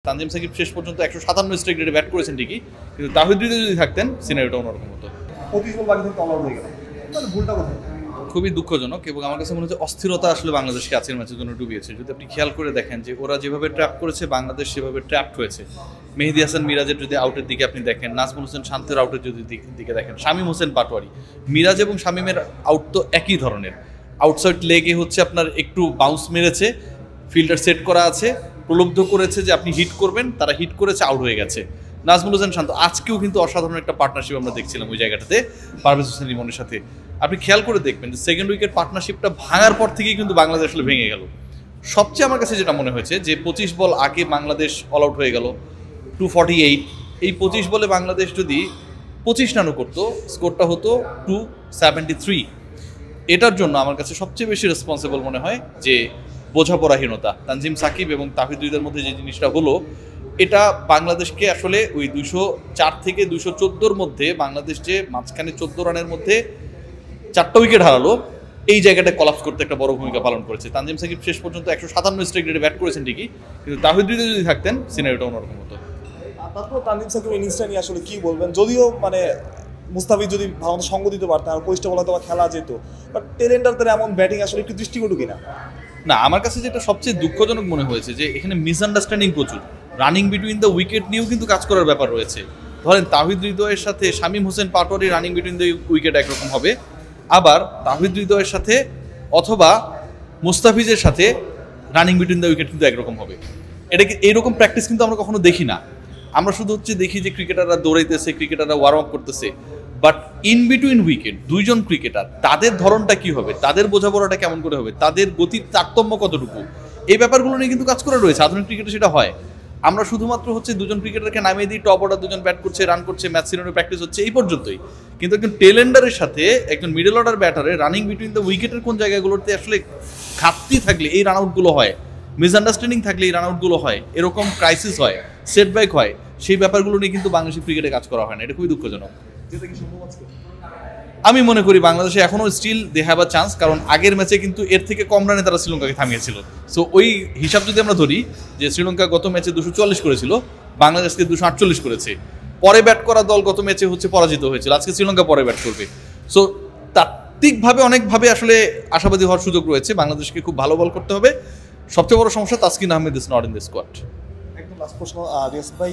তানজিম সাকিব শেষ পর্যন্ত ১৫৭ স্ট্রাইক রেটে ব্যাট করেছেন ঠিকই, কিন্তু তাহিদ হৃদয় যদি থাকতেন সিনারিওটা অন্যরকম হতো। ২৫ বল বাকি থাকতে অল আউট হয়ে গেল, তাহলে ভুলটা কোথায়? খুবই দুঃখজনক এবং আমার কাছে মনে হচ্ছে অস্থিরতা আসলে বাংলাদেশকে আজকের ম্যাচের জন্য ডুবিয়েছে। যদি আপনি খেয়াল করে দেখেন যে ওরা যেভাবে ট্র্যাপ করেছে বাংলাদেশ সেভাবে ট্র্যাপড হয়েছে। মেহেদী হাসান মিরাজের যদি আউটের দিকে আপনি দেখেন, নাজমুল হোসেন শান্তের আউটের যদি দিকে দেখেন, শামীম হোসেন পাটোয়ারি, মিরাজ এবং শামীমের আউট তো একই ধরনের। আউটসাইড লেগে হচ্ছে আপনার একটু বাউন্স মেরেছে, ফিল্ডার সেট করা আছে, প্রলুব্ধ করেছে যে আপনি হিট করবেন, তারা হিট করেছে, আউট হয়ে গেছে। নাজমুল হোসেন শান্ত আজকেও কিন্তু অসাধারণ একটা পার্টনারশিপ আমরা দেখছিলাম ওই জায়গাটাতে পারভেজ হোসেন ইমনের সাথে। আপনি খেয়াল করে দেখবেন যে সেকেন্ড উইকেট পার্টনারশিপটা ভাঙার পর থেকেই কিন্তু বাংলাদেশ আসলে ভেঙে গেল। সবচেয়ে আমার কাছে যেটা মনে হয়েছে যে ২৫ বল আগে বাংলাদেশ অল আউট হয়ে গেল 248, এই ২৫ বলে বাংলাদেশ যদি ২৫ রানও করতো স্কোরটা হতো 273। এটার জন্য আমার কাছে সবচেয়ে বেশি রেসপন্সিবল মনে হয় যে বোঝাপড়াহীনতা। তানজিম সাকিব এবং তাহিদ হৃদয়ের মধ্যে যে জিনিসটা হলো, এটা বাংলাদেশকে আসলে ওই ২০৪ থেকে ২১৪-র মধ্যে বাংলাদেশ যে মাঝখানে ১৪ রানের মধ্যে ৪টা উইকেট হারালো, এই জায়গাটা কলাপস করতে একটা বড় ভূমিকা পালন করেছে। তানজিম সাকিব শেষ পর্যন্ত ১৫৭ স্ট্রাইক রেটে ব্যাট করেছেন ঠিকই, কিন্তু তাহিদ হৃদয় যদি থাকতেন সিনারিওটা অন্যরকম হতো। তারপর তানজিম সাকিবের ইনিংসটা নিয়ে আসলে কি বলবেন? যদিও মানে মুস্তাফিজ যদি ভালো সঙ্গ দিতে পারতেন আর কোচটা বলা তো খেলা যেত, বাট টেলেন্ডারদের এমন ব্যাটিং আসলে একটু দৃষ্টিকটু কিনা? না, আমার কাছে যেটা সবচেয়ে দুঃখজনক মনে হয়েছে যে এখানে মিসআন্ডারস্ট্যান্ডিং প্রচুর। রানিং বিটুইন দ্য উইকেট নিয়েও কিন্তু কাজ করার ব্যাপার রয়েছে। ধরেন তাহিদ হৃদয়ের সাথে Shamim Hossain Patwari running between the wicket একরকম হবে, আবার তাহিদ হৃদয়ের সাথে অথবা মুস্তাফিজের সাথে রানিং বিটুইন দ্য উইকেট কিন্তু একরকম হবে। এটাকে এইরকম প্র্যাকটিস কিন্তু আমরা কখনো দেখি না। আমরা শুধু হচ্ছে দেখি যে ক্রিকেটাররা দৌড়াইতেছে, ক্রিকেটাররা ওয়ার্ম আপ করতেছে, বাট ইন বিটুইন উইকেট দুইজন ক্রিকেটার তাদের ধরনটা কি হবে, তাদের বোঝাপড়াটা কেমন করে হবে, তাদের গতির তারতম্য কতটুকু, এই ব্যাপারগুলো নিয়ে কিন্তু কাজ করা রয়েছে। আধুনিক ক্রিকেটে সেটা হয়। আমরা শুধুমাত্র হচ্ছে দুজন ক্রিকেটারকে নামিয়ে দিই, টপ অর্ডার দুজন ব্যাট করছে, রান করছে, ম্যাচ সিনেরিও প্র্যাকটিস হচ্ছে, এই পর্যন্তই। কিন্তু একজন টেলেন্ডারের সাথে একজন মিডল অর্ডার ব্যাটারে রানিং বিটুইন দ্য উইকেটের কোন জায়গাগুলোতে আসলে ঘাটতি থাকলে এই রান আউটগুলো হয়, মিসআন্ডারস্ট্যান্ডিং থাকলে এই রান আউটগুলো হয়, এরকম ক্রাইসিস হয়, সেটব্যাক হয়, সেই ব্যাপারগুলো নিয়ে কিন্তু বাংলাদেশের ক্রিকেটে কাজ করা হয় না। এটা খুবই দুঃখজনক। আমি মনে করি বাংলাদেশে এখনো still they have a chance, কারণ আগের ম্যাচে কিন্তু এর থেকে কম রানে তারা শ্রীলঙ্কাকে থামিয়েছিল। সো ওই হিসাব যদি আমরা ধরি যে শ্রীলঙ্কা গত ম্যাচে 244 করেছিল, বাংলাদেশকে 248 করেছে। পরে ব্যাট করা দল গত ম্যাচে হচ্ছে পরাজিত হয়েছিল, আজকে শ্রীলঙ্কা পরে ব্যাট করবে। সো তাত্ত্বিকভাবে অনেকভাবে আসলে আশাবাদী হওয়ার সুযোগ রয়েছে। বাংলাদেশকে খুব ভালো বল করতে হবে। সবচেয়ে বড় সমস্যা Taskin Ahmed is not in the squad. একদম লাস্ট প্রশ্ন, রিয়াজ ভাই,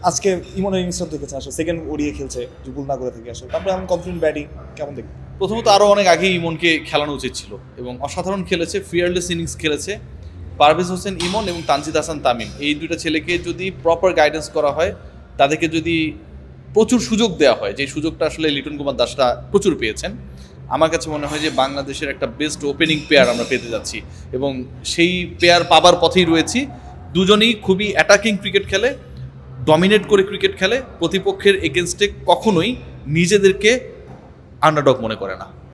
আজকে ইমনের ইনিংসটা দেখেছেন আসলে সেকেন্ড ওডিয়ে খেলছে ভুল না করে থেকে আসলে, তারপরে এমন কনফিডেন্ট ব্যাটিং কেমন দেখবেন? প্রথমত আরও অনেক আগেই ইমনকে খেলানো উচিত ছিল এবং অসাধারণ খেলেছে, ফিয়ারলেস ইনিংস খেলেছে। পারভেজ হোসেন ইমন এবং তানজিদ হাসান তামিম, এই দুইটা ছেলেকে যদি প্রপার গাইডেন্স করা হয়, তাদেরকে যদি প্রচুর সুযোগ দেওয়া হয়, যে সুযোগটা আসলে লিটন কুমার দাসরা প্রচুর পেয়েছেন, আমার কাছে মনে হয় যে বাংলাদেশের একটা বেস্ট ওপেনিং পেয়ার আমরা পেতে যাচ্ছি এবং সেই পেয়ার পাবার পথেই রয়েছি। দুজনেই খুবই অ্যাটাকিং ক্রিকেট খেলে, ডমিনেট করে ক্রিকেট খেলে, প্রতিপক্ষের এগেনস্টে কখনোই নিজেদেরকে আন্ডারডগ মনে করে না।